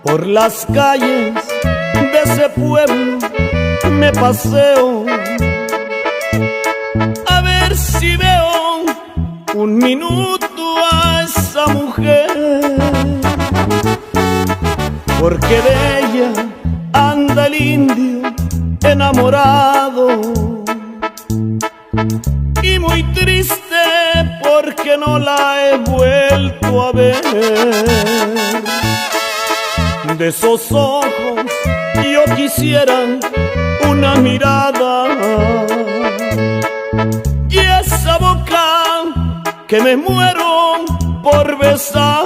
Por las calles de ese pueblo me paseo a ver si veo un minuto a esa mujer, porque de ella anda el indio enamorado y muy triste porque no la he vuelto a ver. De esos ojos yo quisiera una mirada y esa boca que me muero por besar.